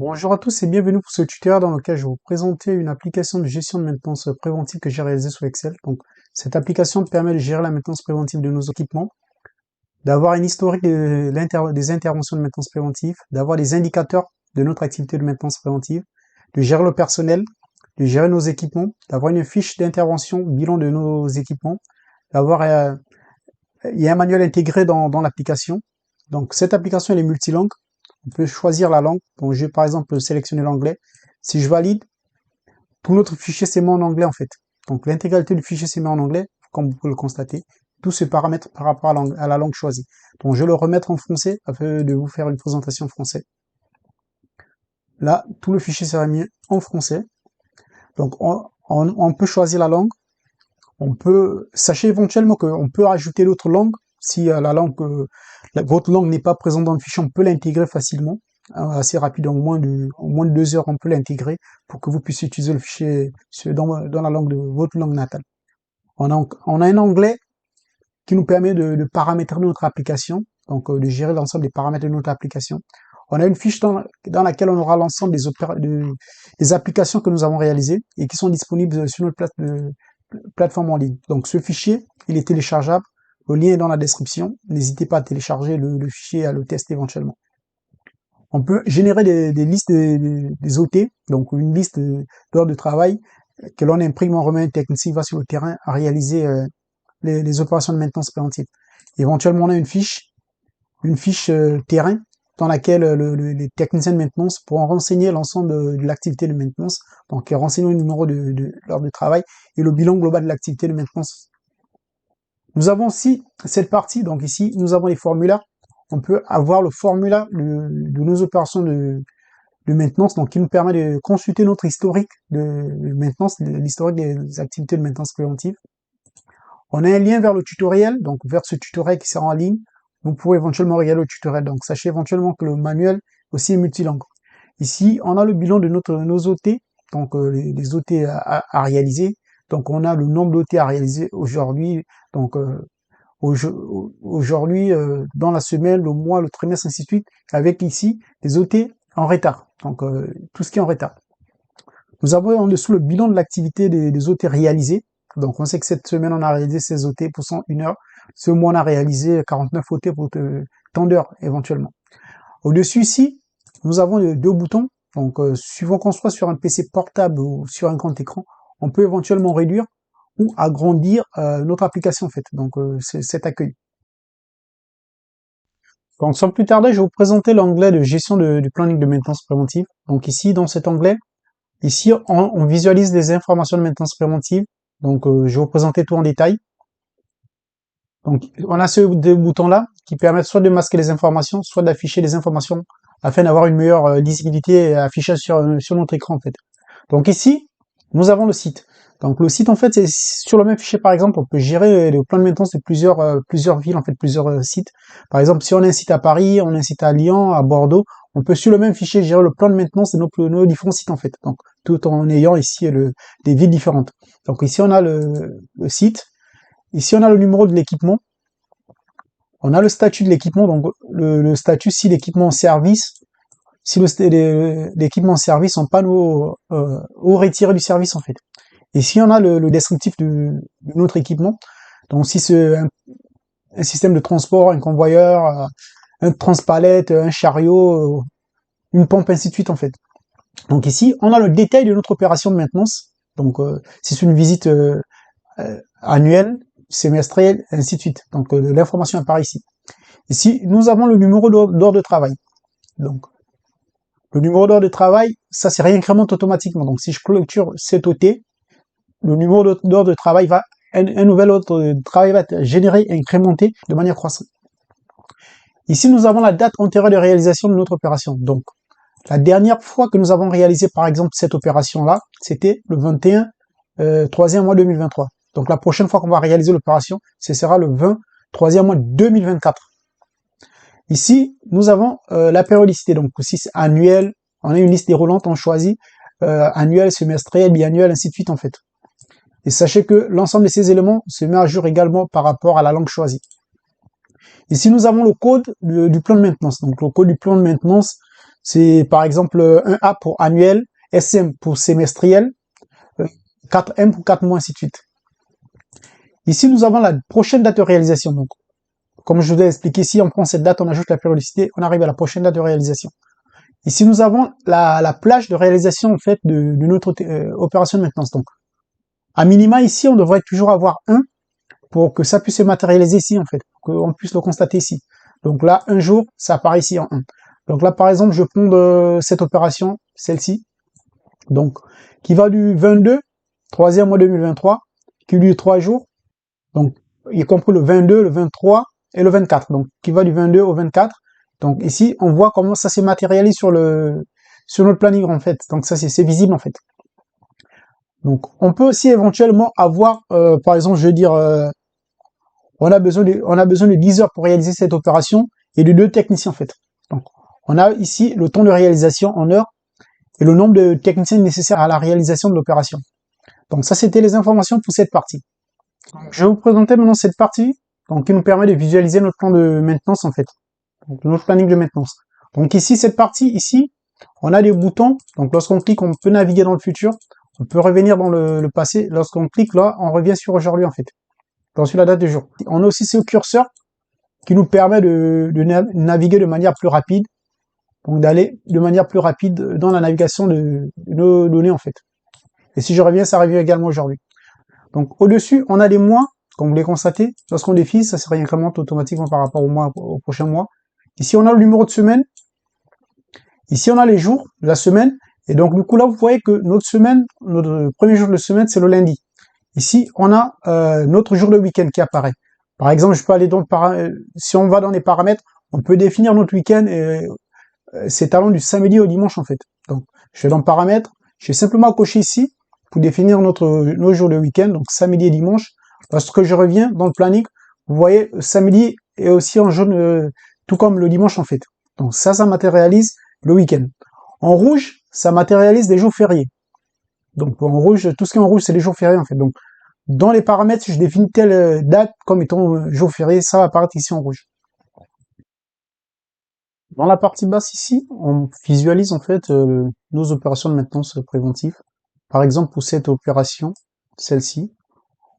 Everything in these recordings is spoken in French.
Bonjour à tous et bienvenue pour ce tutoriel dans lequel je vais vous présenter une application de gestion de maintenance préventive que j'ai réalisée sous Excel. Donc, cette application permet de gérer la maintenance préventive de nos équipements, d'avoir une historique des interventions de maintenance préventive, d'avoir des indicateurs de notre activité de maintenance préventive, de gérer le personnel, de gérer nos équipements, d'avoir une fiche d'intervention, bilan de nos équipements, d'avoir il y a un manuel intégré dans l'application. Donc, cette application elle est multilangue. On peut choisir la langue. Donc, je vais par exemple sélectionner l'anglais. Si je valide, tout notre fichier s'est mis en anglais en fait. Donc, l'intégralité du fichier s'est mis en anglais, comme vous pouvez le constater. Tout se paramètre par rapport à la langue choisie. Donc, je vais le remettre en français afin de vous faire une présentation en français. Là, tout le fichier sera mis en français. Donc, on peut choisir la langue. Sachez éventuellement qu'on peut ajouter d'autres langues. Si votre langue n'est pas présente dans le fichier, on peut l'intégrer facilement, assez rapide, en moins de 2 heures, on peut l'intégrer pour que vous puissiez utiliser le fichier dans la langue de votre langue natale. On a un onglet qui nous permet de paramétrer notre application, donc de gérer l'ensemble des paramètres de notre application. On a une fiche dans laquelle on aura l'ensemble des applications que nous avons réalisées et qui sont disponibles sur notre plateforme en ligne. Donc ce fichier, il est téléchargeable. Le lien est dans la description. N'hésitez pas à télécharger le fichier et à le tester éventuellement. On peut générer des listes des OT, donc une liste d'heures de travail que l'on imprime, on remet un technicien, va sur le terrain à réaliser les opérations de maintenance préventive. Éventuellement, on a une fiche terrain dans laquelle les techniciens de maintenance pourront renseigner l'ensemble de l'activité de maintenance, donc renseigner le numéro de l'heure de travail et le bilan global de l'activité de maintenance. Nous avons aussi cette partie, donc ici, nous avons les formulaires. On peut avoir le formulaire de nos opérations de maintenance, donc qui nous permet de consulter notre historique de maintenance, l'historique des activités de maintenance préventive. On a un lien vers le tutoriel, donc vers ce tutoriel qui sera en ligne. Vous pourrez éventuellement regarder le tutoriel. Donc sachez éventuellement que le manuel aussi est multilangue. Ici, on a le bilan de nos OT, donc les OT à réaliser. Donc on a le nombre d'OT à réaliser aujourd'hui, donc aujourd'hui, dans la semaine, le mois, le trimestre, ainsi de suite, avec ici les OT en retard. Donc tout ce qui est en retard. Nous avons en dessous le bilan de l'activité des OT réalisés. Donc on sait que cette semaine on a réalisé 16 OT pour 101 heures. Ce mois on a réalisé 49 OT pour tant d'heures éventuellement. Au-dessus ici, nous avons deux boutons. Donc suivant qu'on soit sur un PC portable ou sur un grand écran, on peut éventuellement réduire ou agrandir notre application en fait. Donc cet accueil. Donc sans plus tarder, je vais vous présenter l'onglet de gestion du planning de maintenance préventive. Donc ici, dans cet onglet, ici, on visualise les informations de maintenance préventive. Donc, je vais vous présenter tout en détail. Donc, on a ces deux boutons-là qui permettent soit de masquer les informations, soit d'afficher les informations afin d'avoir une meilleure lisibilité et affichage sur notre écran, en fait. Donc ici, nous avons le site. Donc le site, en fait, c'est sur le même fichier, par exemple, on peut gérer le plan de maintenance de plusieurs villes, en fait, plusieurs sites. Par exemple, si on a un site à Paris, on a un site à Lyon, à Bordeaux, on peut sur le même fichier gérer le plan de maintenance de nos différents sites, en fait. Donc, tout en ayant ici des villes différentes. Donc ici, on a le site. Ici, on a le numéro de l'équipement. On a le statut de l'équipement. Donc, le statut, si l'équipement en service, si l'équipement en service en panneau ou retiré du service, en fait. Ici, on a le descriptif de notre équipement. Donc, si c'est un système de transport, un convoyeur, un transpalette, un chariot, une pompe, ainsi de suite, en fait. Donc ici, on a le détail de notre opération de maintenance. Donc, si c'est une visite annuelle, semestrielle, ainsi de suite. Donc, l'information apparaît ici. Ici, nous avons le numéro d'heure de travail. Donc, le numéro d'heure de travail, ça se réincrémente automatiquement. Donc, si je clôture cet OT, le numéro d'heure de travail un nouvel ordre de travail va être généré et incrémenté de manière croissante. Ici, nous avons la date antérieure de réalisation de notre opération. Donc, la dernière fois que nous avons réalisé, par exemple, cette opération-là, c'était le 21 3e mois 2023. Donc, la prochaine fois qu'on va réaliser l'opération, ce sera le 20 3e mois 2024. Ici, nous avons la périodicité. Donc, si c'est annuel, on a une liste déroulante, on choisit annuel, semestriel, biannuel, ainsi de suite, en fait. Et sachez que l'ensemble de ces éléments se met à jour également par rapport à la langue choisie. Ici, nous avons le code du plan de maintenance. Donc, le code du plan de maintenance, C'est par exemple 1A pour annuel, SM pour semestriel, 4M pour 4 mois, ainsi de suite. Ici, nous avons la prochaine date de réalisation. Donc, comme je vous ai expliqué ici, on prend cette date, on ajoute la périodicité, on arrive à la prochaine date de réalisation. Ici, nous avons la plage de réalisation en fait de notre opération de maintenance. Donc, à minima ici, on devrait toujours avoir 1 pour que ça puisse se matérialiser ici en fait, pour qu'on puisse le constater ici. Donc là, un jour, ça apparaît ici en 1. Donc là, par exemple, je prends de cette opération, celle-ci, donc qui va du 22, 3e mois 2023, qui dure 3 jours, donc y compris le 22, le 23 et le 24, donc qui va du 22 au 24. Donc ici, on voit comment ça se matérialise sur notre planning en fait. Donc ça, c'est visible en fait. Donc on peut aussi éventuellement avoir, par exemple, je veux dire, on a besoin de 10 heures pour réaliser cette opération et de 2 techniciens en fait. Donc on a ici le temps de réalisation en heures et le nombre de techniciens nécessaires à la réalisation de l'opération. Donc ça, c'était les informations pour cette partie. Je vais vous présenter maintenant cette partie donc, qui nous permet de visualiser notre plan de maintenance en fait, donc notre planning de maintenance. Donc ici, cette partie ici, on a des boutons. Donc lorsqu'on clique, on peut naviguer dans le futur, on peut revenir dans le passé. Lorsqu'on clique là, on revient sur aujourd'hui en fait, sur la date du jour. On a aussi ce curseur qui nous permet de naviguer de manière plus rapide, donc d'aller de manière plus rapide dans la navigation de nos données en fait. Et si je reviens, ça revient également aujourd'hui. Donc au-dessus, on a les mois, comme vous les constatez. Lorsqu'on défile, ça se réincrémente automatiquement par rapport au prochain mois. Ici, on a le numéro de semaine. Ici, on a les jours de la semaine. Et donc, du coup, là, vous voyez que notre semaine, notre premier jour de semaine, c'est le lundi. Ici, on a notre jour de week-end qui apparaît. Par exemple, je peux aller dans si on va dans les paramètres, on peut définir notre week-end et c'est allant du samedi au dimanche en fait. Donc, je vais dans paramètres, je vais simplement cocher ici pour définir nos jours de week-end, donc samedi et dimanche. Lorsque je reviens dans le planning, vous voyez, samedi est aussi en jaune, tout comme le dimanche en fait. Donc ça matérialise le week-end. En rouge, ça matérialise les jours fériés. Donc en rouge, tout ce qui est en rouge, c'est les jours fériés en fait. Donc dans les paramètres, si je définis telle date comme étant jour férié, ça va apparaître ici en rouge. Dans la partie basse ici, on visualise en fait nos opérations de maintenance préventive. Par exemple, pour cette opération, celle-ci,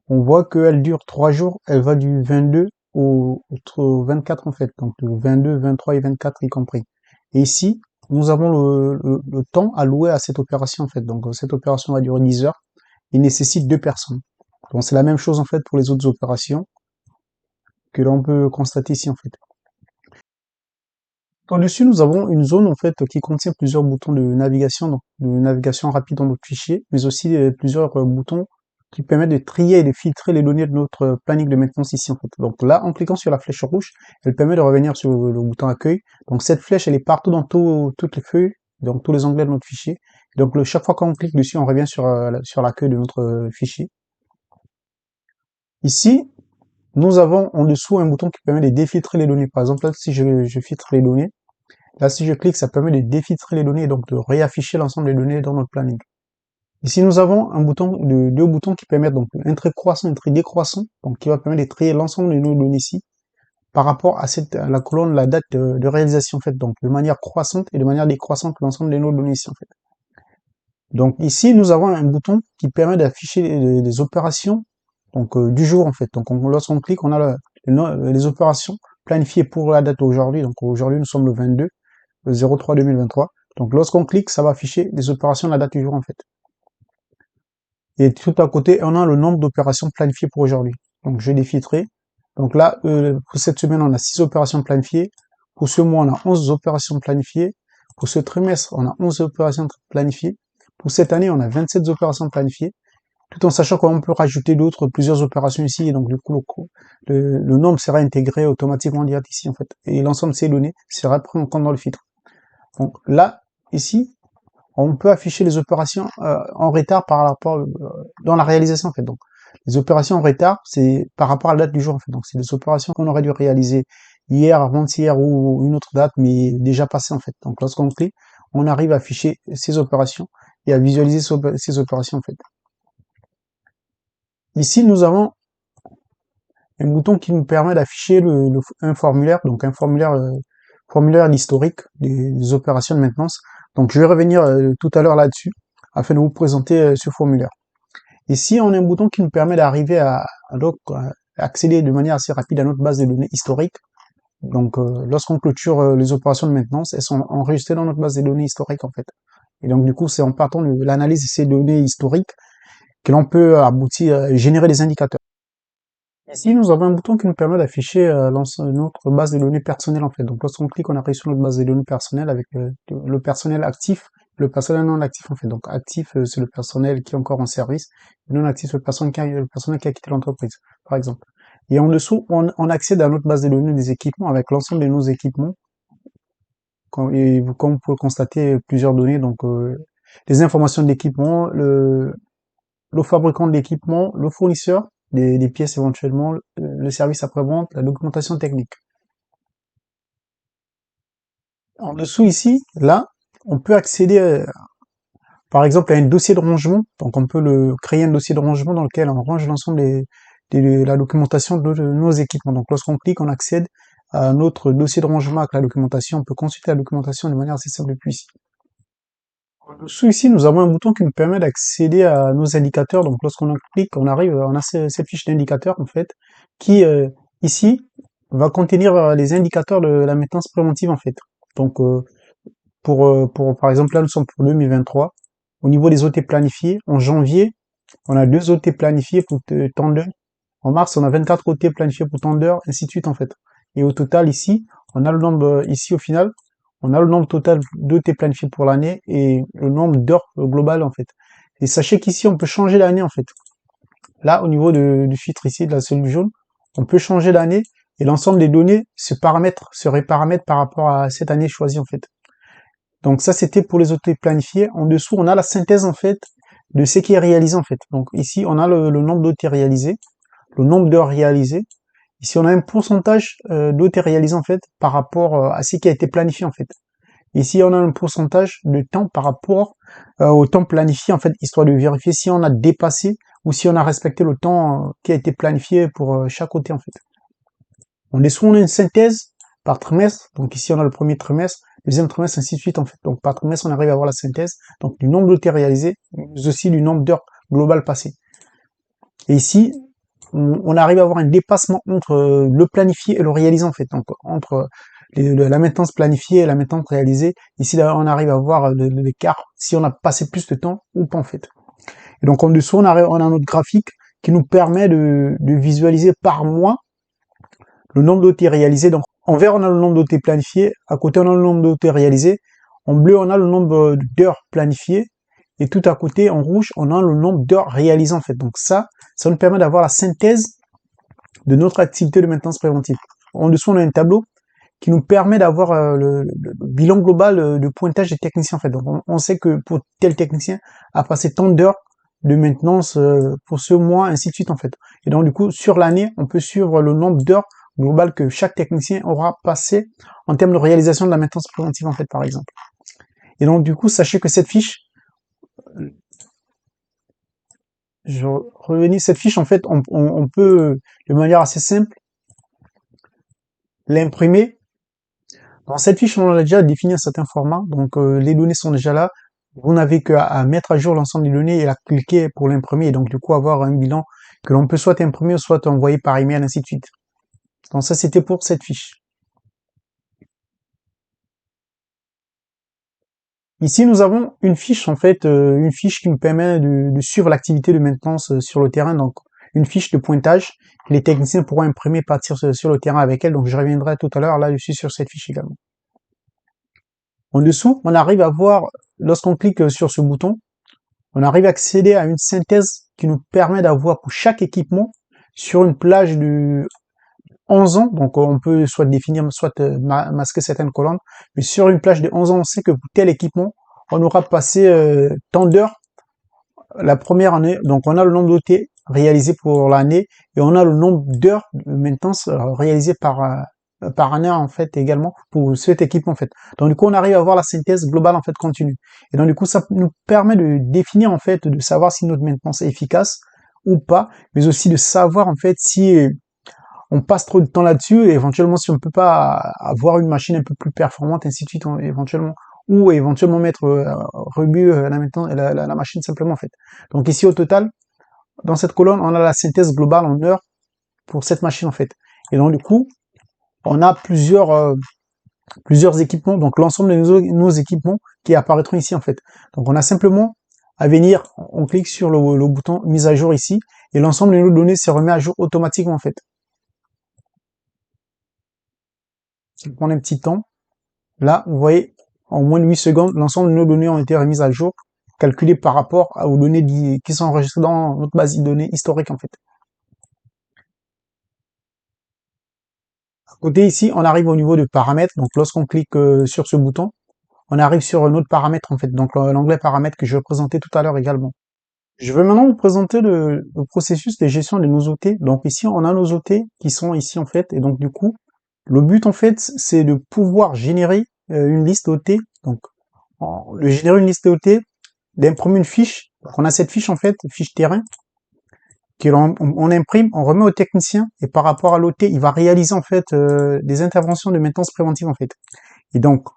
on voit qu'elle dure 3 jours, elle va du 22 au 24 en fait, donc le 22, 23 et 24 y compris. Et ici, nous avons le temps alloué à cette opération en fait. Donc cette opération va durer 10 heures, il nécessite 2 personnes. Donc c'est la même chose en fait pour les autres opérations que l'on peut constater ici en fait. Au-dessus, nous avons une zone en fait qui contient plusieurs boutons de navigation, donc de navigation rapide dans notre fichier, mais aussi plusieurs boutons qui permettent de trier et de filtrer les données de notre planning de maintenance ici en fait. Donc là, en cliquant sur la flèche rouge, elle permet de revenir sur le bouton accueil. Donc cette flèche, elle est partout dans toutes les feuilles, donc tous les onglets de notre fichier. Donc chaque fois qu'on clique dessus, on revient sur l'accueil de notre fichier. Ici, nous avons en dessous un bouton qui permet de défiltrer les données. Par exemple, là, si je filtre les données, là, si je clique, ça permet de défiltrer les données et donc de réafficher l'ensemble des données dans notre planning. Ici, nous avons deux boutons qui permettent donc un trait croissant et un trait décroissant, donc qui va permettre de trier l'ensemble de nos données ici par rapport à la colonne, la date de réalisation en fait, donc de manière croissante et de manière décroissante l'ensemble de nos données ici en fait. Donc ici, nous avons un bouton qui permet d'afficher les opérations donc du jour en fait. Donc lorsqu'on clique, on a les opérations planifiées pour la date d'aujourd'hui. Donc aujourd'hui, nous sommes le 22. Le 03 2023. Donc lorsqu'on clique, ça va afficher les opérations de la date du jour en fait. Et tout à côté, on a le nombre d'opérations planifiées pour aujourd'hui. Donc je vais les filtrer. Donc là, pour cette semaine, on a 6 opérations planifiées. Pour ce mois, on a 11 opérations planifiées. Pour ce trimestre, on a 11 opérations planifiées. Pour cette année, on a 27 opérations planifiées. Tout en sachant qu'on peut rajouter plusieurs opérations ici. Et donc du coup, le nombre sera intégré automatiquement direct ici en fait. Et l'ensemble de ces données sera pris en compte dans le filtre. Donc là, ici, on peut afficher les opérations en retard par rapport dans la réalisation en fait. Donc les opérations en retard, c'est par rapport à la date du jour en fait. Donc c'est des opérations qu'on aurait dû réaliser hier, avant-hier ou une autre date, mais déjà passée en fait. Donc lorsqu'on clique, on arrive à afficher ces opérations et à visualiser ces opérations en fait. Ici, nous avons un bouton qui nous permet d'afficher un formulaire, donc un formulaire formulaire d'historique des opérations de maintenance. Donc je vais revenir tout à l'heure là-dessus afin de vous présenter ce formulaire. Ici, on a un bouton qui nous permet d'arriver à accéder de manière assez rapide à notre base de données historique. Donc lorsqu'on clôture les opérations de maintenance, elles sont enregistrées dans notre base de données historique en fait. Et donc du coup, c'est en partant de l'analyse de ces données historiques que l'on peut aboutir à générer des indicateurs. Ici, nous avons un bouton qui nous permet d'afficher notre base de données personnelle en fait. Donc lorsqu'on clique, on arrive sur notre base de données personnelle avec le personnel actif, le personnel non actif en fait. Donc actif, c'est le personnel qui est encore en service, et non actif, c'est le personnel qui a quitté l'entreprise, par exemple. Et en dessous, on accède à notre base de données des équipements avec l'ensemble de nos équipements. Et comme vous pouvez le constater, plusieurs données, donc les informations de l'équipement, le fabricant de l'équipement, le fournisseur, des pièces éventuellement, le service après-vente, la documentation technique. En dessous ici, là, on peut accéder par exemple à un dossier de rangement. Donc on peut créer un dossier de rangement dans lequel on range l'ensemble de la documentation de nos équipements. Donc lorsqu'on clique, on accède à notre dossier de rangement avec la documentation. On peut consulter la documentation de manière assez simple depuis ici. En dessous ici, nous avons un bouton qui nous permet d'accéder à nos indicateurs. Donc lorsqu'on clique, on a cette fiche d'indicateurs en fait, qui ici va contenir les indicateurs de la maintenance préventive en fait. Donc par exemple là nous sommes pour 2023. Au niveau des OT planifiés, en janvier, on a 2 OT planifiés pour tant d'heures. En mars, on a 24 OT planifiés pour tant d'heures, ainsi de suite en fait. Et au total ici, on a le nombre ici au final. On a le nombre total d'OT planifiés pour l'année et le nombre d'heures global en fait. Et sachez qu'ici, on peut changer l'année en fait. Là, au niveau du filtre ici, de la cellule jaune, on peut changer l'année et l'ensemble des données seraient paramètres par rapport à cette année choisie en fait. Donc ça, c'était pour les OT planifiés. En dessous, on a la synthèse en fait de ce qui est réalisé en fait. Donc ici, on a le nombre d'OT réalisés, le nombre d'heures réalisées. Ici, on a un pourcentage d'OT réalisé en fait par rapport à ce qui a été planifié en fait. Ici, on a un pourcentage de temps par rapport au temps planifié en fait, histoire de vérifier si on a dépassé ou si on a respecté le temps qui a été planifié pour chaque OT en fait. En dessous, on a une synthèse par trimestre. Donc ici, on a le premier trimestre, deuxième trimestre, ainsi de suite en fait. Donc par trimestre, on arrive à avoir la synthèse donc du nombre d'OT réalisés, mais aussi du nombre d'heures globales passées. Et ici, on arrive à avoir un dépassement entre le planifié et le réalisé en fait. Donc entre la maintenance planifiée et la maintenance réalisée. Ici, là, on arrive à voir l'écart si on a passé plus de temps ou pas en fait. Et donc en dessous, on a notre graphique qui nous permet de visualiser par mois le nombre d'OT réalisés. Donc en vert, on a le nombre d'OT planifiés, à côté, on a le nombre d'OT réalisés, en bleu, on a le nombre d'heures planifiées, et tout à côté, en rouge, on a le nombre d'heures réalisées en fait. Donc ça nous permet d'avoir la synthèse de notre activité de maintenance préventive. En dessous, on a un tableau qui nous permet d'avoir le bilan global de pointage des techniciens en fait. Donc on sait que pour tel technicien a passé tant d'heures de maintenance pour ce mois, ainsi de suite en fait. Et donc du coup, sur l'année, on peut suivre le nombre d'heures globales que chaque technicien aura passé en termes de réalisation de la maintenance préventive en fait, par exemple. Et donc du coup, sachez que cette fiche, cette fiche en fait, on peut de manière assez simple l'imprimer. Dans cette fiche, on a déjà défini un certain format, donc les données sont déjà là. Vous n'avez qu'à mettre à jour l'ensemble des données et à cliquer pour l'imprimer, et donc du coup avoir un bilan que l'on peut soit imprimer, soit envoyer par email, ainsi de suite. Donc ça, c'était pour cette fiche. Ici, nous avons une fiche, en fait, une fiche qui nous permet de suivre l'activité de maintenance sur le terrain, donc une fiche de pointage que les techniciens pourront imprimer, partir sur le terrain avec elle, donc je reviendrai tout à l'heure là-dessus sur cette fiche également. En dessous, on arrive à voir, lorsqu'on clique sur ce bouton, on arrive à accéder à une synthèse qui nous permet d'avoir pour chaque équipement, sur une plage de 11 ans, donc on peut soit définir, soit masquer certaines colonnes, mais sur une plage de 11 ans, on sait que pour tel équipement, on aura passé tant d'heures la première année, donc on a le nombre d'OT réalisé pour l'année, et on a le nombre d'heures de maintenance réalisées par année en fait également pour cet équipement en fait. Donc du coup on arrive à avoir la synthèse globale en fait continue. Et donc du coup ça nous permet de définir en fait, de savoir si notre maintenance est efficace ou pas, mais aussi de savoir en fait si on passe trop de temps là-dessus, et éventuellement, si on ne peut pas avoir une machine un peu plus performante, ainsi de suite, éventuellement, ou éventuellement mettre rebut la machine simplement, en fait. Donc ici, au total, dans cette colonne, on a la synthèse globale en heures pour cette machine, en fait. Et donc, du coup, on a plusieurs équipements, donc l'ensemble de nos équipements qui apparaîtront ici, en fait. Donc, on a simplement à venir, on clique sur le bouton mise à jour ici, et l'ensemble de nos données se remet à jour automatiquement, en fait. Ça prend un petit temps. Là, vous voyez, en moins de 8 secondes, l'ensemble de nos données ont été remises à jour, calculées par rapport aux données qui sont enregistrées dans notre base de données historique, en fait. À côté ici, on arrive au niveau de paramètres. Donc, lorsqu'on clique sur ce bouton, on arrive sur un autre paramètre, en fait. Donc, l'onglet paramètres que je vais présenter tout à l'heure également. Je vais maintenant vous présenter le processus de gestion des nozzletés. Donc, ici, on a nos nozzletés qui sont ici, en fait. Et donc, du coup, le but, en fait, c'est de pouvoir générer une liste OT. Donc, générer une liste OT, d'imprimer une fiche. Donc, on a cette fiche, en fait, fiche terrain, on imprime, on remet au technicien, et par rapport à l'OT, il va réaliser, en fait, des interventions de maintenance préventive, en fait. Et donc,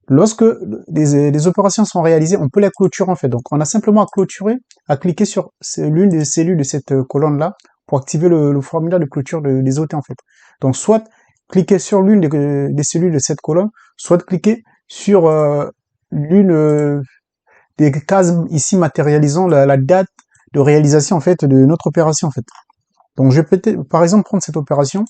lorsque des opérations sont réalisées, on peut les clôturer, en fait. Donc, on a simplement à clôturer, à cliquer sur l'une des cellules de cette colonne-là pour activer le formulaire de clôture des OT, en fait. Donc, soit cliquer sur l'une des cellules de cette colonne, soit cliquer sur l'une des cases ici matérialisant la date de réalisation, en fait, de notre opération, en fait. Donc, je vais peut-être, par exemple, prendre cette opération.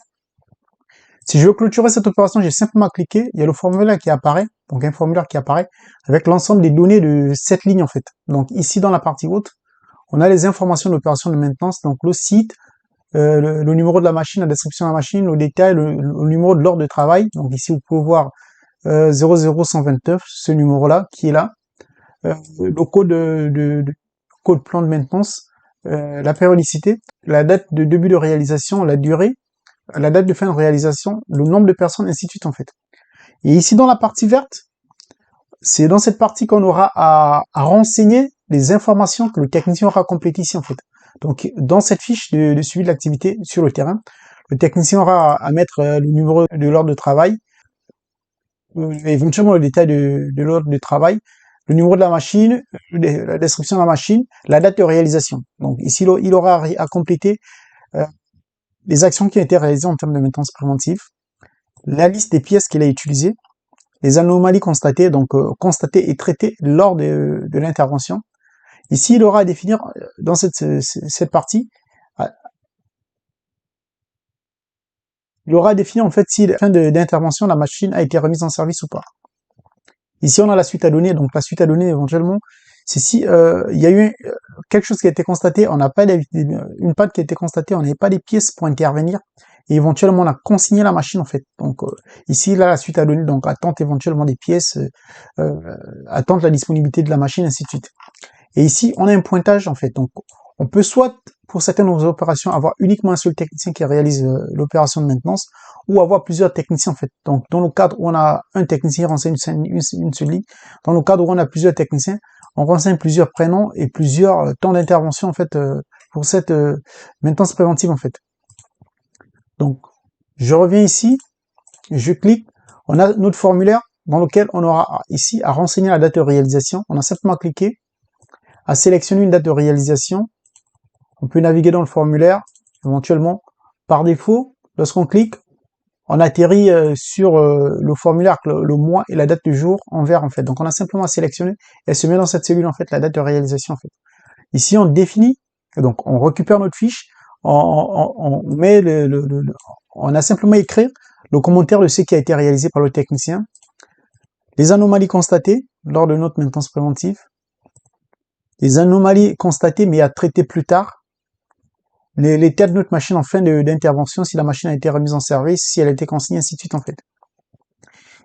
Si je veux clôturer cette opération, j'ai simplement à cliquer, il y a le formulaire qui apparaît, donc un formulaire qui apparaît avec l'ensemble des données de cette ligne, en fait. Donc ici, dans la partie haute, on a les informations de l'opération de maintenance, donc le site, le numéro de la machine, la description de la machine, le détail, le numéro de l'ordre de travail. Donc ici, vous pouvez voir 00129, ce numéro-là, qui est là. Le code plan de maintenance, la périodicité, la date de début de réalisation, la durée, la date de fin de réalisation, le nombre de personnes, ainsi de suite, en fait. Et ici, dans la partie verte, c'est dans cette partie qu'on aura à renseigner les informations que le technicien aura complétées ici, en fait. Donc, dans cette fiche de suivi de l'activité sur le terrain, le technicien aura à mettre le numéro de l'ordre de travail, éventuellement le détail de l'ordre de travail, le numéro de la machine, la description de la machine, la date de réalisation. Donc, ici, il aura à compléter les actions qui ont été réalisées en termes de maintenance préventive, la liste des pièces qu'il a utilisées, les anomalies constatées, donc constatées et traitées lors de l'intervention. Ici, il aura à définir dans cette partie, il aura à définir en fait si à la fin d'intervention, la machine a été remise en service ou pas. Ici, on a la suite à donner, donc la suite à donner éventuellement, c'est si il y a eu quelque chose qui a été constaté, on n'a pas une panne qui a été constatée, on n'avait pas les pièces pour intervenir, et éventuellement on a consigné la machine en fait. Donc ici, là, la suite à donner, donc attente éventuellement des pièces, attente la disponibilité de la machine, ainsi de suite. Et ici, on a un pointage en fait. Donc on peut soit, pour certaines opérations, avoir uniquement un seul technicien qui réalise l'opération de maintenance, ou avoir plusieurs techniciens en fait. Donc dans le cadre où on a un technicien qui renseigne une seule ligne, dans le cadre où on a plusieurs techniciens, on renseigne plusieurs prénoms et plusieurs temps d'intervention en fait pour cette maintenance préventive en fait. Donc je reviens ici, je clique, on a notre formulaire dans lequel on aura ici à renseigner la date de réalisation. On a simplement cliqué, à sélectionner une date de réalisation. On peut naviguer dans le formulaire, éventuellement. Par défaut, lorsqu'on clique, on atterrit sur le formulaire, le mois et la date du jour en vert, en fait. Donc, on a simplement à sélectionner et elle se met dans cette cellule, en fait, la date de réalisation, en fait. Ici, on définit, donc on récupère notre fiche, on met on a simplement à écrire le commentaire de ce qui a été réalisé par le technicien, les anomalies constatées lors de notre maintenance préventive, les anomalies constatées mais à traiter plus tard, l'état de notre machine en fin d'intervention, si la machine a été remise en service, si elle a été consignée, ainsi de suite en fait.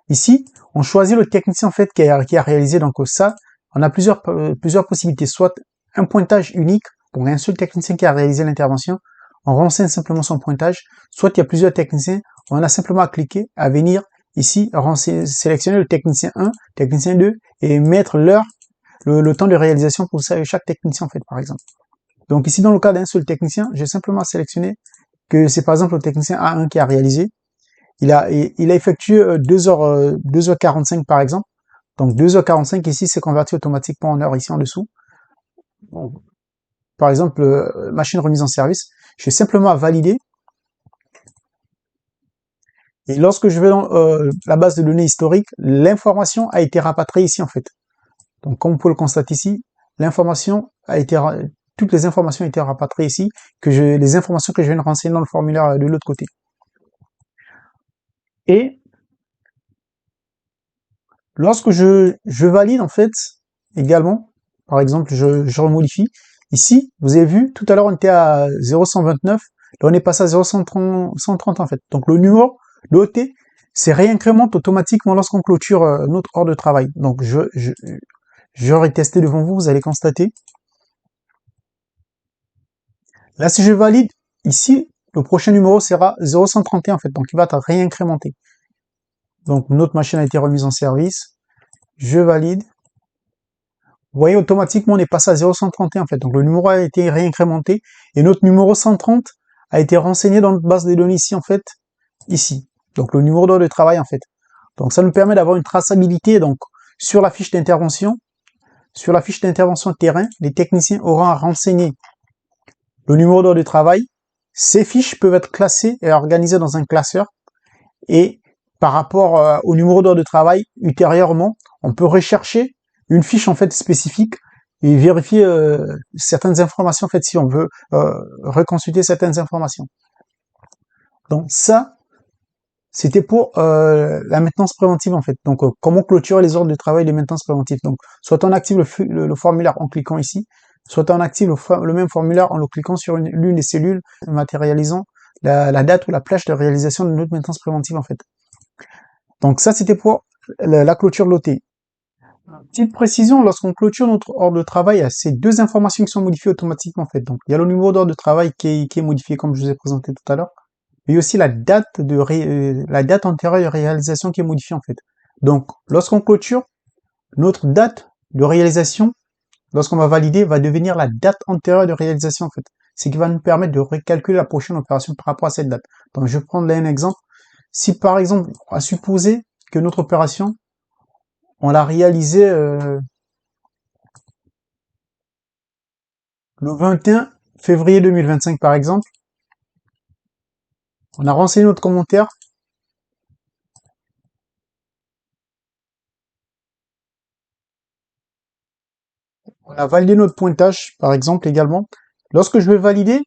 Ici, on choisit le technicien en fait qui a réalisé, donc ça, on a plusieurs possibilités, soit un pointage unique, donc un seul technicien qui a réalisé l'intervention, on renseigne simplement son pointage, soit il y a plusieurs techniciens, on a simplement à cliquer, à venir ici, sélectionner le technicien 1, technicien 2, et mettre l'heure, le temps de réalisation pour chaque technicien en fait, par exemple. Donc ici, dans le cas d'un seul technicien, j'ai simplement sélectionné que c'est par exemple le technicien A1 qui a réalisé. Il a effectué 2h45 par exemple. Donc 2h45 ici, c'est converti automatiquement en heure ici en dessous. Bon, par exemple, machine remise en service. Je vais simplement valider. Et lorsque je vais dans la base de données historique, l'information a été rapatriée ici en fait. Donc comme on peut le constater ici, l'information a été toutes les informations ont été rapatriées ici, les informations que je viens de renseigner dans le formulaire de l'autre côté. Et lorsque je valide en fait également, par exemple, je remodifie. Ici, vous avez vu, tout à l'heure on était à 0,129, là on est passé à 0,130 en fait. Donc le numéro, l'OT, c'est réincrémente automatiquement lorsqu'on clôture notre heure de travail. Donc j'aurais testé devant vous, vous allez constater. Là, si je valide, ici, le prochain numéro sera 0,131 en fait, donc il va être réincrémenté. Donc notre machine a été remise en service, je valide. Vous voyez, automatiquement, on est passé à 0,131 en fait. Donc le numéro a été réincrémenté et notre numéro 130 a été renseigné dans notre base de données ici en fait, ici. Donc le numéro d'heure de travail en fait. Donc ça nous permet d'avoir une traçabilité donc sur la fiche d'intervention. Sur la fiche d'intervention terrain, les techniciens auront à renseigner le numéro d'heure de travail. Ces fiches peuvent être classées et organisées dans un classeur. Et par rapport au numéro d'heure de travail, ultérieurement, on peut rechercher une fiche en fait spécifique et vérifier certaines informations en fait si on veut reconsulter certaines informations. Donc ça, c'était pour la maintenance préventive en fait. Donc comment clôturer les ordres de travail de maintenance préventive. Donc soit on active le formulaire en cliquant ici, soit on active le même formulaire en le cliquant sur l'une des cellules matérialisant la date ou la plage de réalisation de notre maintenance préventive en fait. Donc ça c'était pour la clôture de l'OT. Petite précision, lorsqu'on clôture notre ordre de travail, il y a ces deux informations qui sont modifiées automatiquement en fait. Donc il y a le numéro d'ordre de travail qui est modifié comme je vous ai présenté tout à l'heure, mais aussi la date la date antérieure de réalisation qui est modifiée en fait. Donc lorsqu'on clôture, notre date de réalisation, lorsqu'on va valider, va devenir la date antérieure de réalisation en fait. Ce qui va nous permettre de recalculer la prochaine opération par rapport à cette date. Donc je vais prendre là un exemple. Si par exemple, à supposer que notre opération, on l'a réalisée le 21 février 2025 par exemple, on a renseigné notre commentaire, on a validé notre pointage par exemple également. Lorsque je vais valider,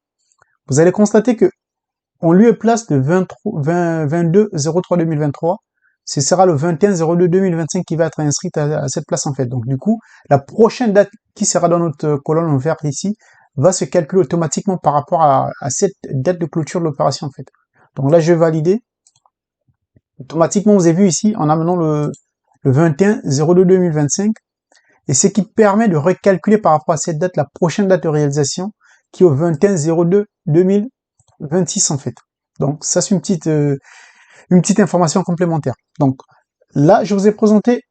vous allez constater que en lieu et place de 22-03-2023, ce sera le 21-02-2025 qui va être inscrit à cette place en fait. Donc du coup, la prochaine date qui sera dans notre colonne verte ici va se calculer automatiquement par rapport à cette date de clôture de l'opération en fait. Donc là, je vais valider. Automatiquement, vous avez vu ici, en amenant le 21-02-2025, et ce qui permet de recalculer par rapport à cette date la prochaine date de réalisation, qui est au 21-02-2026 en fait. Donc ça, c'est une petite information complémentaire. Donc là, je vous ai présenté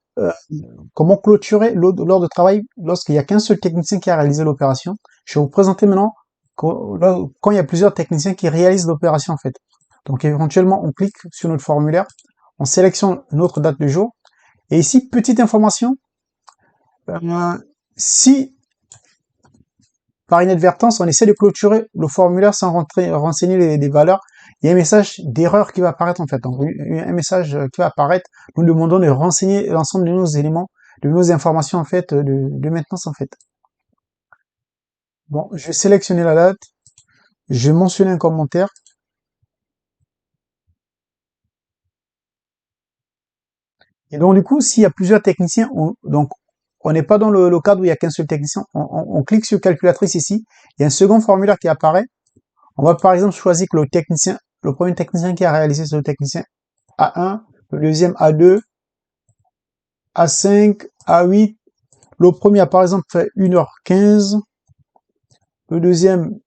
comment clôturer l'ordre de travail lorsqu'il n'y a qu'un seul technicien qui a réalisé l'opération. Je vais vous présenter maintenant quand il y a plusieurs techniciens qui réalisent l'opération en fait. Donc éventuellement, on clique sur notre formulaire, on sélectionne notre date de jour, et ici, petite information, si par inadvertance, on essaie de clôturer le formulaire sans renseigner les valeurs, il y a un message d'erreur qui va apparaître en fait. Donc, un message qui va apparaître, nous demandons de renseigner l'ensemble de nos éléments, de nos informations en fait, de maintenance en fait. Bon, je vais sélectionner la date, je vais mentionner un commentaire. Et donc du coup, s'il y a plusieurs techniciens, on n'est pas dans le cadre où il y a qu'un seul technicien, on clique sur calculatrice ici, il y a un second formulaire qui apparaît. On va par exemple choisir que le premier technicien qui a réalisé, c'est le technicien A1, le deuxième A2, A5, A8. Le premier a par exemple fait 1h15, le deuxième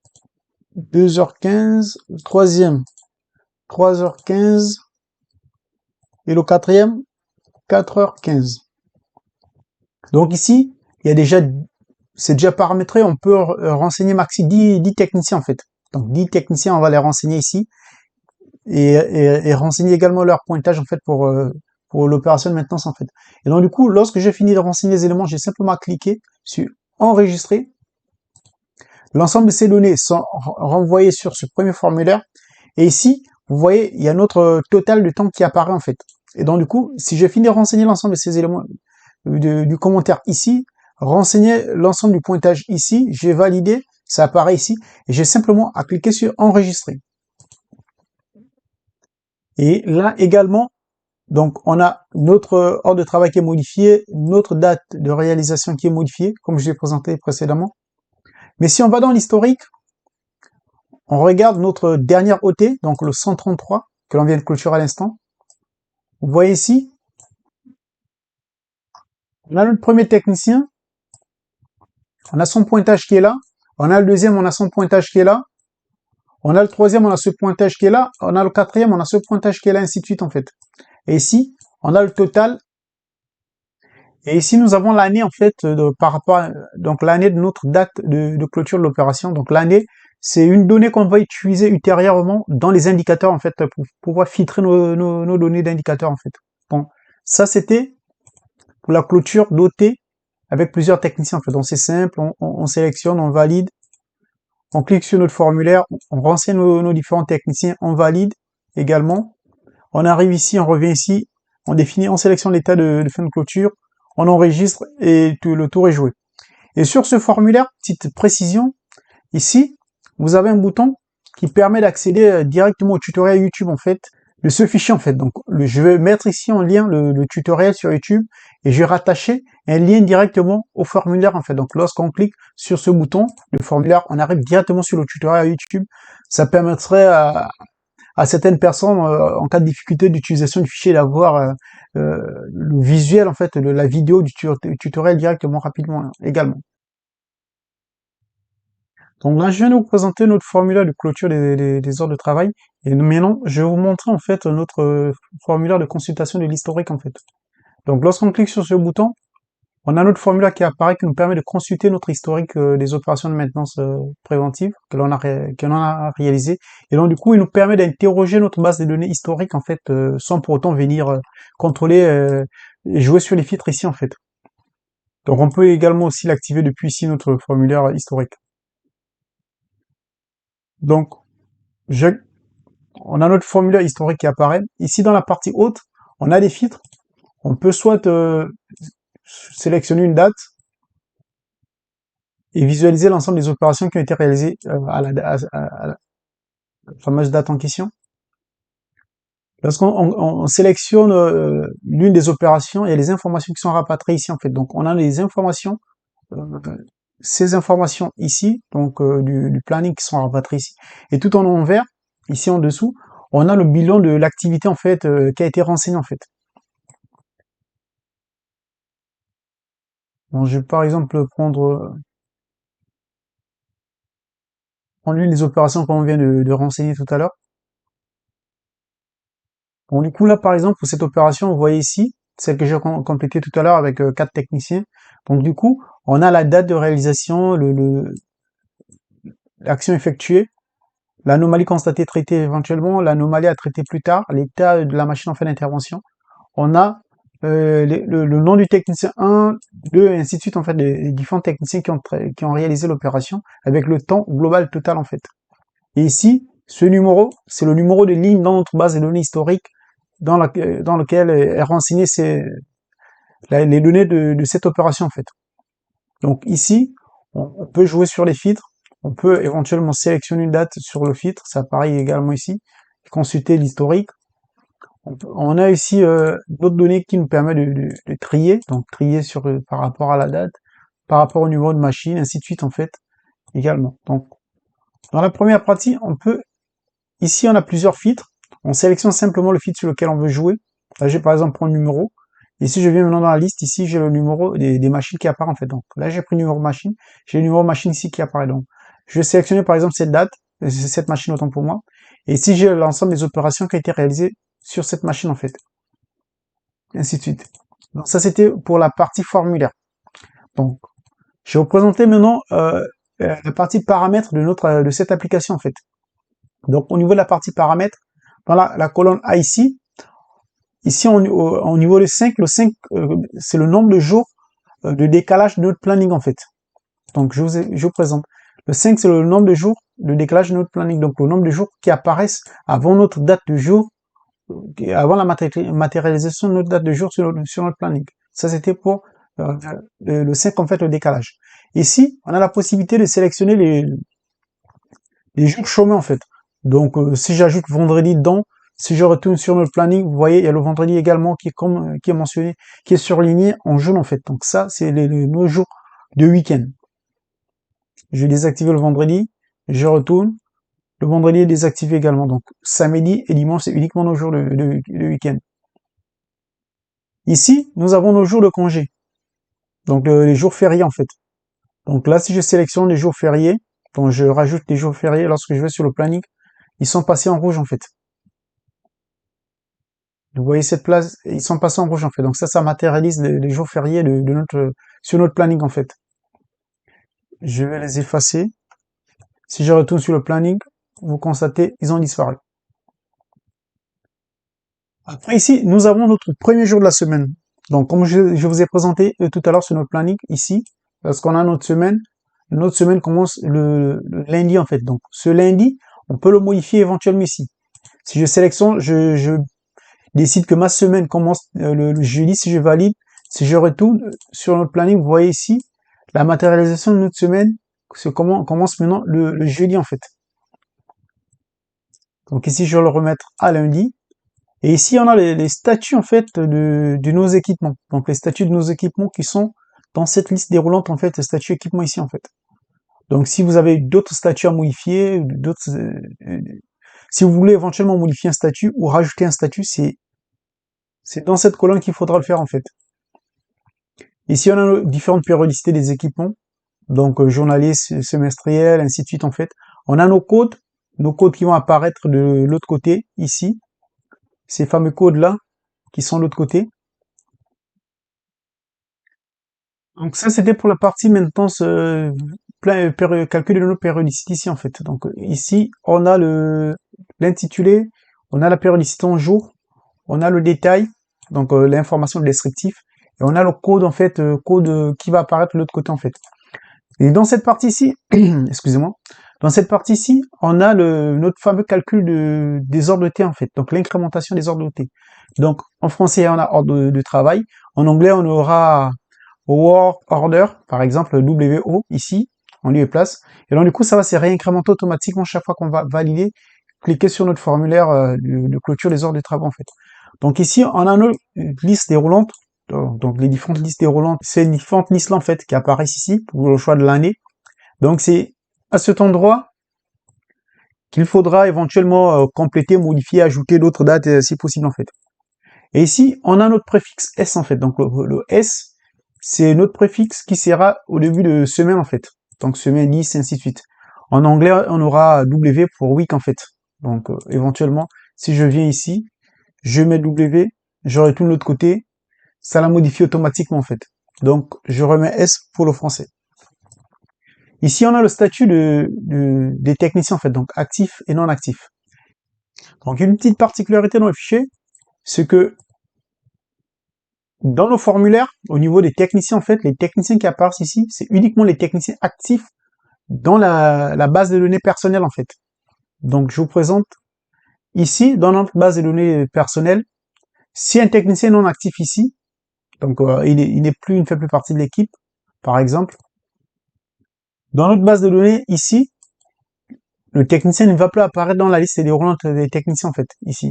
2h15, le troisième 3h15 et le quatrième 4h15. Donc ici, il y a déjà, c'est déjà paramétré, on peut renseigner maxi 10 techniciens en fait. Donc 10 techniciens, on va les renseigner ici et renseigner également leur pointage en fait pour l'opération de maintenance en fait. Et donc du coup, lorsque j'ai fini de renseigner les éléments, j'ai simplement à cliquer sur enregistrer. L'ensemble de ces données sont renvoyées sur ce premier formulaire. Et ici, vous voyez, il y a notre total de temps qui apparaît en fait. Et donc du coup, si je finis de renseigner l'ensemble de ces éléments du commentaire ici, renseigner l'ensemble du pointage ici, j'ai validé, ça apparaît ici, et j'ai simplement à cliquer sur enregistrer. Et là également, donc on a notre ordre de travail qui est modifié, notre date de réalisation qui est modifiée, comme je l'ai présenté précédemment. Mais si on va dans l'historique, on regarde notre dernière OT, donc le 133, que l'on vient de clôturer à l'instant. Vous voyez ici, on a notre premier technicien, on a son pointage qui est là, on a le deuxième, on a son pointage qui est là, on a le troisième, on a ce pointage qui est là, on a le quatrième, on a ce pointage qui est là, ainsi de suite en fait. Et ici, on a le total. Et ici, nous avons l'année en fait par rapport à, donc l'année de notre date de clôture de l'opération. Donc l'année, c'est une donnée qu'on va utiliser ultérieurement dans les indicateurs en fait pour pouvoir filtrer nos données d'indicateurs en fait. Bon, ça c'était pour la clôture d'OT avec plusieurs techniciens en fait. Donc c'est simple, on sélectionne, on valide, on clique sur notre formulaire, on renseigne nos différents techniciens, on valide également. On arrive ici, on revient ici, on définit, on sélectionne l'état de fin de clôture, on enregistre et le tour est joué. Et sur ce formulaire, petite précision, ici, vous avez un bouton qui permet d'accéder directement au tutoriel YouTube en fait, de ce fichier en fait. Donc je vais mettre ici en lien le tutoriel sur YouTube et je vais rattacher un lien directement au formulaire en fait. Donc lorsqu'on clique sur ce bouton, le formulaire, on arrive directement sur le tutoriel YouTube. Ça permettrait à certaines personnes, en cas de difficulté d'utilisation du fichier, d'avoir le visuel en fait de la vidéo du tutoriel directement rapidement également. Donc là, je viens de vous présenter notre formulaire de clôture des heures de travail. Et maintenant, je vais vous montrer en fait notre formulaire de consultation de l'historique en fait. Donc lorsqu'on clique sur ce bouton, on a notre formulaire qui apparaît qui nous permet de consulter notre historique des opérations de maintenance préventive que l'on a réalisé. Et donc du coup, il nous permet d'interroger notre base de données historique en fait, sans pour autant venir contrôler et jouer sur les filtres ici en fait. Donc on peut également aussi l'activer depuis ici notre formulaire historique. Donc on a notre formulaire historique qui apparaît. Ici dans la partie haute, on a des filtres. On peut soit sélectionner une date et visualiser l'ensemble des opérations qui ont été réalisées à la fameuse date en question. Lorsqu'on sélectionne l'une des opérations, il y a les informations qui sont rapatriées ici en fait. Donc on a les informations, ces informations ici, donc du planning qui sont rapatriées ici. Et tout en vert, ici en dessous, on a le bilan de l'activité en fait qui a été renseignée en fait. Bon, je vais par exemple prendre l'une des opérations qu'on vient de renseigner tout à l'heure. Bon, du coup, là, par exemple, pour cette opération, vous voyez ici, celle que j'ai complétée tout à l'heure avec 4 techniciens. Donc, du coup, on a la date de réalisation, l'action effectuée, l'anomalie constatée traitée éventuellement, l'anomalie à traiter plus tard, l'état de la machine en fin d'intervention. On a le nom du technicien 1, 2, et ainsi de suite, en fait, les différents techniciens qui ont réalisé l'opération, avec le temps global total, en fait. Et ici, ce numéro, c'est le numéro de ligne dans notre base de données historique dans lequel est renseigné les données de cette opération en fait. Donc ici, on peut jouer sur les filtres, on peut éventuellement sélectionner une date sur le filtre, ça apparaît également ici, consulter l'historique. On a ici d'autres données qui nous permettent de trier, donc trier par rapport à la date, par rapport au numéro de machine, ainsi de suite en fait, également. Donc dans la première partie, ici on a plusieurs filtres, on sélectionne simplement le filtre sur lequel on veut jouer. Là, j'ai par exemple pris le numéro. Ici, je viens maintenant dans la liste. Ici, j'ai le numéro des machines qui apparaît en fait. Donc là, j'ai pris le numéro machine. J'ai le numéro machine ici qui apparaît. Donc, je vais sélectionner par exemple cette date, cette machine autant pour moi. Et ici, j'ai l'ensemble des opérations qui ont été réalisées sur cette machine en fait. Ainsi de suite. Donc ça, c'était pour la partie formulaire. Donc, je vais vous présenter maintenant la partie paramètres de cette application en fait. Donc au niveau de la partie paramètres, dans la colonne A ici, au niveau de 5, le 5 c'est le nombre de jours de décalage de notre planning en fait. Donc je vous présente. Le 5 c'est le nombre de jours de décalage de notre planning, donc le nombre de jours qui apparaissent avant notre date de jour, avant la matérialisation de notre date de jour sur notre planning. Ça c'était pour le 5 en fait le décalage. Ici on a la possibilité de sélectionner les jours chômés en fait. Donc si j'ajoute vendredi dedans, si je retourne sur notre planning, vous voyez, il y a le vendredi également qui est mentionné, qui est surligné en jaune en fait. Donc ça, c'est nos jours de week-end. Je vais désactiver le vendredi, je retourne. Le vendredi est désactivé également. Donc samedi et dimanche, c'est uniquement nos jours de week-end. Ici, nous avons nos jours de congé. Donc les jours fériés en fait. Donc là, si je sélectionne les jours fériés, donc je rajoute les jours fériés lorsque je vais sur le planning, ils sont passés en rouge en fait. Vous voyez cette place, ils sont passés en rouge en fait. Donc ça matérialise les jours fériés sur notre planning en fait. Je vais les effacer. Si je retourne sur le planning, vous constatez, ils ont disparu. Après ici, nous avons notre premier jour de la semaine. Donc comme je vous ai présenté tout à l'heure sur notre planning, ici, parce qu'on a notre semaine commence le lundi en fait. Donc ce lundi, on peut le modifier éventuellement ici. Si je sélectionne, je décide que ma semaine commence le jeudi, si je valide, si je retourne sur notre planning, vous voyez ici, la matérialisation de notre semaine commence maintenant le jeudi en fait. Donc ici, je vais le remettre à lundi. Et ici, on a les statuts en fait de nos équipements. Donc les statuts de nos équipements qui sont dans cette liste déroulante en fait, les statuts équipements ici en fait. Donc si vous avez d'autres statuts à modifier, si vous voulez éventuellement modifier un statut ou rajouter un statut, c'est dans cette colonne qu'il faudra le faire en fait. Ici, on a nos différentes périodicités des équipements, donc journalier, semestriel, ainsi de suite en fait. On a nos codes qui vont apparaître de l'autre côté, ici. Ces fameux codes-là, qui sont de l'autre côté. Donc ça, c'était pour la partie maintenance, calcul de nos périodicités ici en fait. Donc ici, on a l'intitulé, on a la périodicité en jours, on a le détail, donc l'information descriptive, et on a le code en fait, code qui va apparaître de l'autre côté en fait. Et dans cette partie-ci, excusez-moi, dans cette partie-ci, on a notre fameux calcul des ordres de T en fait, donc l'incrémentation des ordres de T. Donc en français, on a ordre de travail, en anglais, on aura work order, par exemple WO ici, on lui place, et donc du coup, ça va se réincrémenter automatiquement chaque fois qu'on va valider, cliquer sur notre formulaire de clôture des ordres de travail en fait. Donc ici, on a notre liste déroulante. Donc les différentes listes déroulantes, c'est les différentes listes là en fait qui apparaissent ici pour le choix de l'année. Donc c'est à cet endroit qu'il faudra éventuellement compléter, modifier, ajouter d'autres dates si possible en fait. Et ici, on a notre préfixe S en fait. Donc le S, c'est notre préfixe qui sera au début de semaine en fait. Donc semaine 10, ainsi de suite. En anglais, on aura W pour week en fait. Donc éventuellement, si je viens ici, je mets W, je retourne de l'autre côté, ça la modifie automatiquement en fait. Donc je remets S pour le français. Ici on a le statut des techniciens en fait, donc actifs et non actifs. Donc une petite particularité dans le fichier, c'est que dans nos formulaires, au niveau des techniciens en fait, les techniciens qui apparaissent ici, c'est uniquement les techniciens actifs dans la base de données personnelle en fait. Donc je vous présente ici, dans notre base de données personnelle, si un technicien non actif ici, donc il ne fait plus partie de l'équipe, par exemple. Dans notre base de données, ici, le technicien ne va plus apparaître dans la liste déroulante des techniciens, en fait, ici.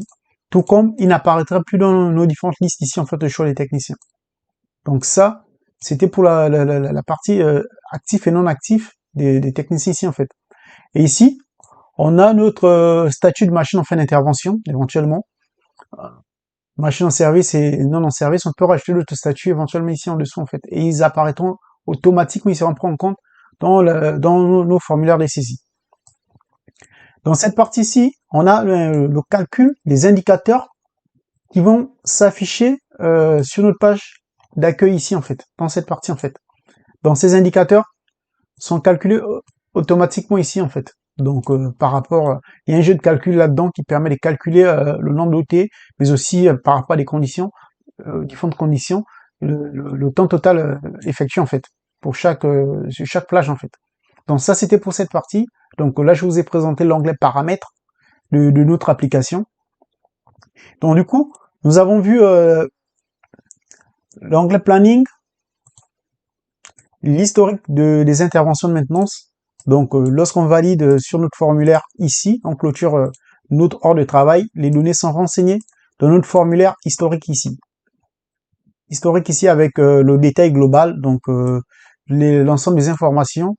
Tout comme il n'apparaîtra plus dans nos différentes listes ici, en fait, de choix des techniciens. Donc ça, c'était pour la partie actif et non actif des techniciens ici, en fait. Et ici, on a notre statut de machine en fin d'intervention, éventuellement. Machine en service et non en service, on peut rajouter d'autres statuts éventuellement ici en dessous, en fait. Et ils apparaîtront automatiquement, ils seront pris en compte dans nos formulaires des saisies. Dans cette partie-ci, on a le calcul des indicateurs qui vont s'afficher sur notre page d'accueil ici, en fait, dans cette partie, en fait. Donc ces indicateurs sont calculés automatiquement ici en fait. Donc par rapport, il y a un jeu de calcul là-dedans qui permet de calculer le nombre d'OT, mais aussi par rapport à des conditions, différentes conditions, le temps total effectué en fait sur chaque plage en fait. Donc ça c'était pour cette partie. Donc là je vous ai présenté l'onglet paramètres de notre application. Donc du coup nous avons vu l'onglet planning, l'historique des interventions de maintenance. Donc, lorsqu'on valide sur notre formulaire ici, on clôture notre heure de travail, les données sont renseignées dans notre formulaire historique ici. Historique ici avec le détail global, donc l'ensemble des informations,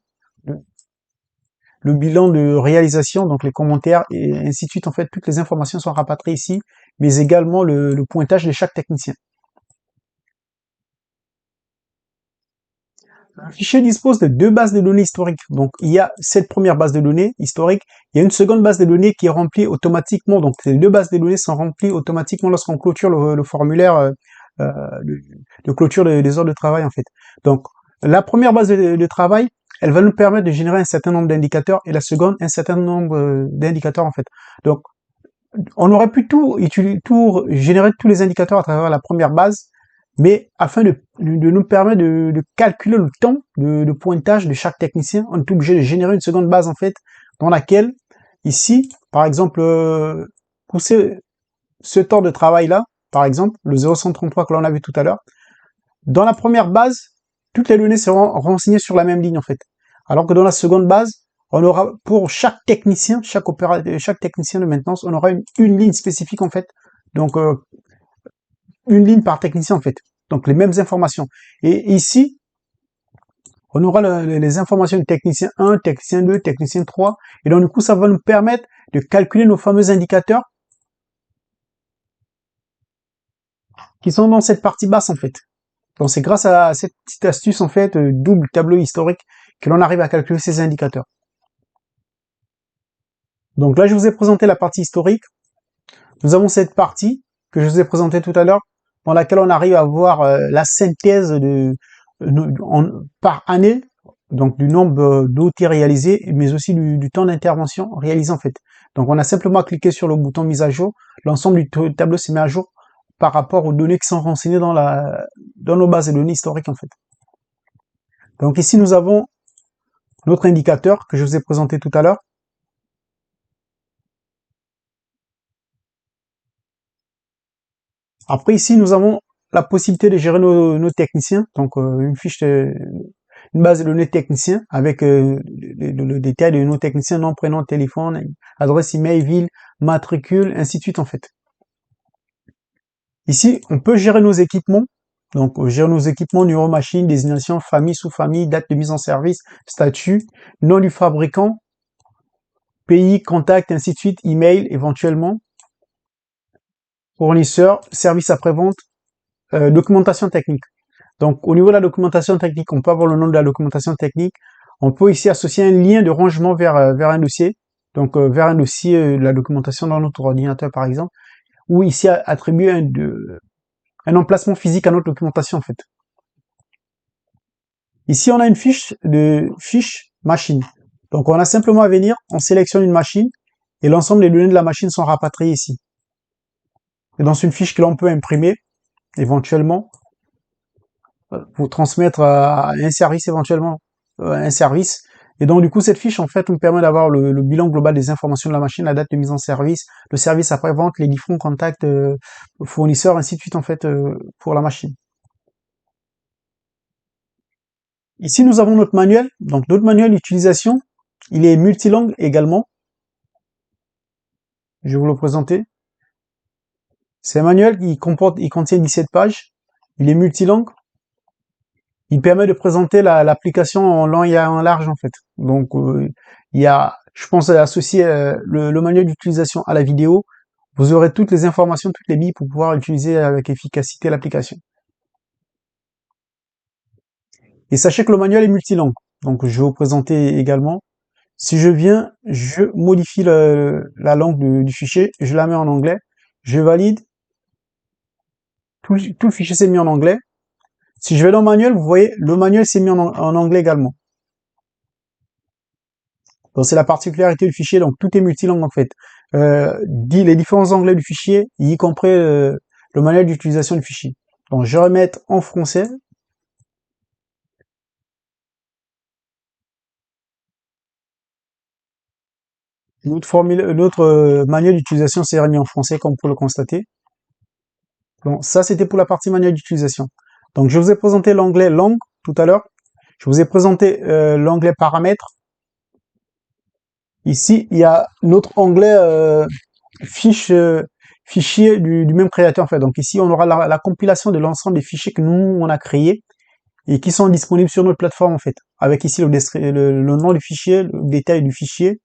le bilan de réalisation, donc les commentaires et ainsi de suite. En fait, toutes les informations sont rapatriées ici, mais également le pointage de chaque technicien. Un fichier dispose de deux bases de données historiques. Donc, il y a cette première base de données historique. Il y a une seconde base de données qui est remplie automatiquement. Donc, ces deux bases de données sont remplies automatiquement lorsqu'on clôture le formulaire de clôture des heures de travail, en fait. Donc, la première base de travail, elle va nous permettre de générer un certain nombre d'indicateurs et la seconde, un certain nombre d'indicateurs, en fait. Donc, on aurait pu générer tous les indicateurs à travers la première base, mais afin de nous permettre de calculer le temps de pointage de chaque technicien, on est obligé de générer une seconde base en fait, dans laquelle, ici, par exemple, pour ce temps de travail-là, par exemple, le 0133 que l'on a vu tout à l'heure, dans la première base, toutes les données seront renseignées sur la même ligne en fait. Alors que dans la seconde base, on aura pour chaque technicien, chaque technicien de maintenance, on aura une ligne spécifique en fait. Donc une ligne par technicien en fait. Donc les mêmes informations. Et ici, on aura les informations du technicien 1, technicien 2, technicien 3. Et donc du coup, ça va nous permettre de calculer nos fameux indicateurs qui sont dans cette partie basse en fait. Donc c'est grâce à cette petite astuce en fait, double tableau historique, que l'on arrive à calculer ces indicateurs. Donc là, je vous ai présenté la partie historique. Nous avons cette partie que je vous ai présentée tout à l'heure, dans laquelle on arrive à voir la synthèse par année, donc du nombre d'OT réalisés, mais aussi du temps d'intervention réalisé en fait. Donc on a simplement cliqué sur le bouton mise à jour, l'ensemble du tableau s'est mis à jour par rapport aux données qui sont renseignées dans nos bases de données historiques en fait. Donc ici nous avons notre indicateur que je vous ai présenté tout à l'heure. Après ici nous avons la possibilité de gérer nos techniciens, donc une base de données techniciens avec le détail de nos techniciens, nom, prénom, téléphone, adresse email, ville, matricule, ainsi de suite en fait. Ici, on peut gérer nos équipements, donc gérer nos équipements, numéro machine, désignation, famille, sous-famille, date de mise en service, statut, nom du fabricant, pays, contact, ainsi de suite, email éventuellement, fournisseur, service après-vente, documentation technique. Donc, au niveau de la documentation technique, on peut avoir le nom de la documentation technique. On peut ici associer un lien de rangement vers un dossier. Donc, vers un dossier de la documentation dans notre ordinateur, par exemple. Ou ici, attribuer un emplacement physique à notre documentation, en fait. Ici, on a une fiche machine. Donc, on a simplement à venir, on sélectionne une machine et l'ensemble des données de la machine sont rapatriées ici. Et dans une fiche que l'on peut imprimer, éventuellement, pour transmettre à un service éventuellement, un service. Et donc du coup cette fiche en fait nous permet d'avoir le bilan global des informations de la machine, la date de mise en service, le service après-vente, les différents contacts fournisseurs, ainsi de suite en fait pour la machine. Ici nous avons notre manuel, donc notre manuel d'utilisation, il est multilangue également. Je vais vous le présenter. C'est un manuel qui contient 17 pages, il est multilangue. Il permet de présenter l'application en long et en large en fait. Donc il y a, je pense, associer le manuel d'utilisation à la vidéo. Vous aurez toutes les informations, toutes les billes pour pouvoir utiliser avec efficacité l'application. Et sachez que le manuel est multilangue. Donc je vais vous présenter également. Si je viens, je modifie la langue du fichier, je la mets en anglais, je valide, tout le fichier s'est mis en anglais. Si je vais dans le manuel, vous voyez, le manuel s'est mis en anglais également. Donc c'est la particularité du fichier, donc tout est multilingue en fait. Dit les différents onglets du fichier, y compris le manuel d'utilisation du fichier. Donc je vais remettre en français. Notre manuel d'utilisation s'est remis en français, comme pour le constater. Bon, ça c'était pour la partie manuel d'utilisation. Donc je vous ai présenté l'onglet langue tout à l'heure. Je vous ai présenté l'onglet paramètres. Ici, il y a notre onglet fichier du même créateur en fait. Donc ici, on aura la compilation de l'ensemble des fichiers que nous on a créés et qui sont disponibles sur notre plateforme en fait. Avec ici le nom du fichier, le détail du fichier,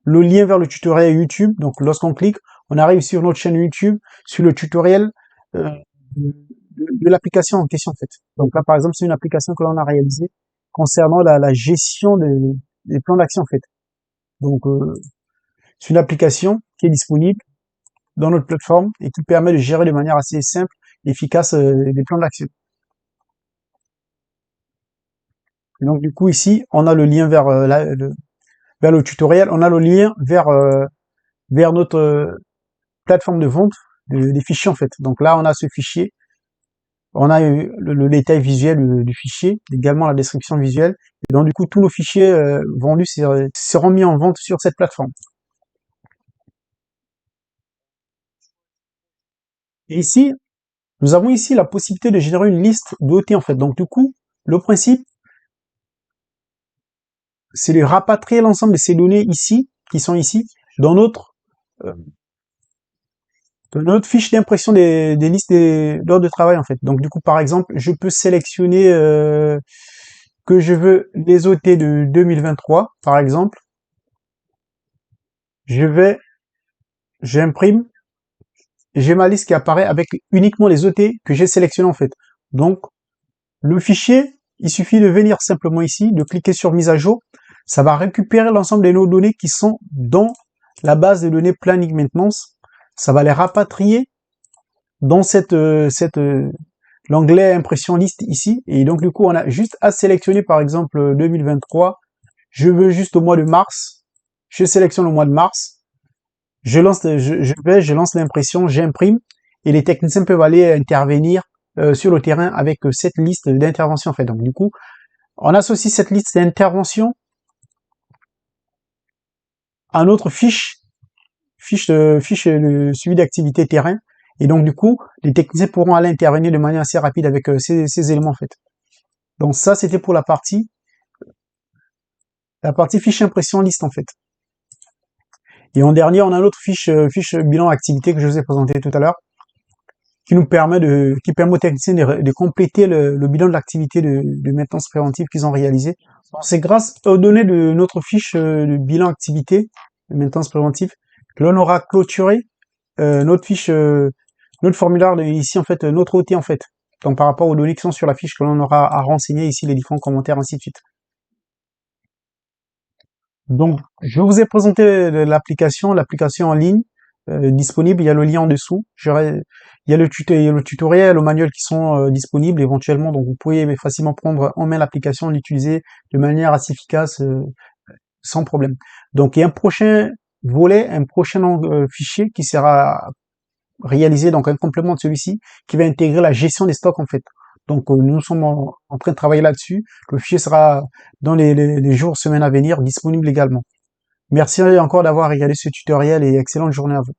le lien vers le tutoriel YouTube. Donc lorsqu'on clique, on arrive sur notre chaîne YouTube, sur le tutoriel de l'application en question en fait. Donc là par exemple, c'est une application que l'on a réalisée concernant la gestion des plans d'action en fait. Donc c'est une application qui est disponible dans notre plateforme et qui permet de gérer de manière assez simple et efficace des plans d'action. Donc du coup ici, on a le lien vers vers le tutoriel, on a le lien vers notre plateforme de vente des fichiers en fait. Donc là, on a ce fichier, on a le détail visuel du fichier, également la description visuelle. Et donc du coup, tous nos fichiers vendus seront mis en vente sur cette plateforme. Et ici, nous avons ici la possibilité de générer une liste d'OT en fait. Donc du coup, le principe, c'est de rapatrier l'ensemble de ces données ici, qui sont ici, dans euh, notre fiche d'impression des listes d'ordre de travail en fait. Donc du coup, par exemple, je peux sélectionner que je veux les OT de 2023, par exemple. Je vais, j'imprime, j'ai ma liste qui apparaît avec uniquement les OT que j'ai sélectionnés en fait. Donc le fichier, il suffit de venir simplement ici, de cliquer sur mise à jour. Ça va récupérer l'ensemble de nos données qui sont dans la base de données Planning Maintenance. Ça va les rapatrier dans l'onglet impression liste ici. Et donc, du coup, on a juste à sélectionner, par exemple, 2023. Je veux juste au mois de mars. Je sélectionne le mois de mars. Je lance l'impression, j'imprime. Et les techniciens peuvent aller intervenir sur le terrain avec cette liste d'intervention, en fait. Donc, du coup, on associe cette liste d'intervention à notre fiche de suivi d'activité terrain. Et donc, du coup, les techniciens pourront aller intervenir de manière assez rapide avec ces éléments, en fait. Donc, ça, c'était pour la partie fiche impression liste, en fait. Et en dernier, on a notre fiche bilan activité que je vous ai présenté tout à l'heure, qui permet aux techniciens de compléter le bilan de l'activité de maintenance préventive qu'ils ont réalisé. C'est grâce aux données de notre fiche de bilan activité de maintenance préventive que l'on aura clôturé notre fiche, notre formulaire ici en fait, notre OT en fait. Donc par rapport aux données qui sont sur la fiche que l'on aura à renseigner ici, les différents commentaires, ainsi de suite. Donc je vous ai présenté l'application en ligne disponible. Il y a le lien en dessous. Il y a le tutoriel, le manuel qui sont disponibles éventuellement. Donc vous pouvez facilement prendre en main l'application, l'utiliser de manière assez efficace sans problème. Donc il y a un prochain volet, un prochain fichier qui sera réalisé, donc un complément de celui-ci, qui va intégrer la gestion des stocks en fait. Donc nous sommes en train de travailler là-dessus. Le fichier sera dans les jours, semaines à venir disponible également. Merci encore d'avoir regardé ce tutoriel et excellente journée à vous.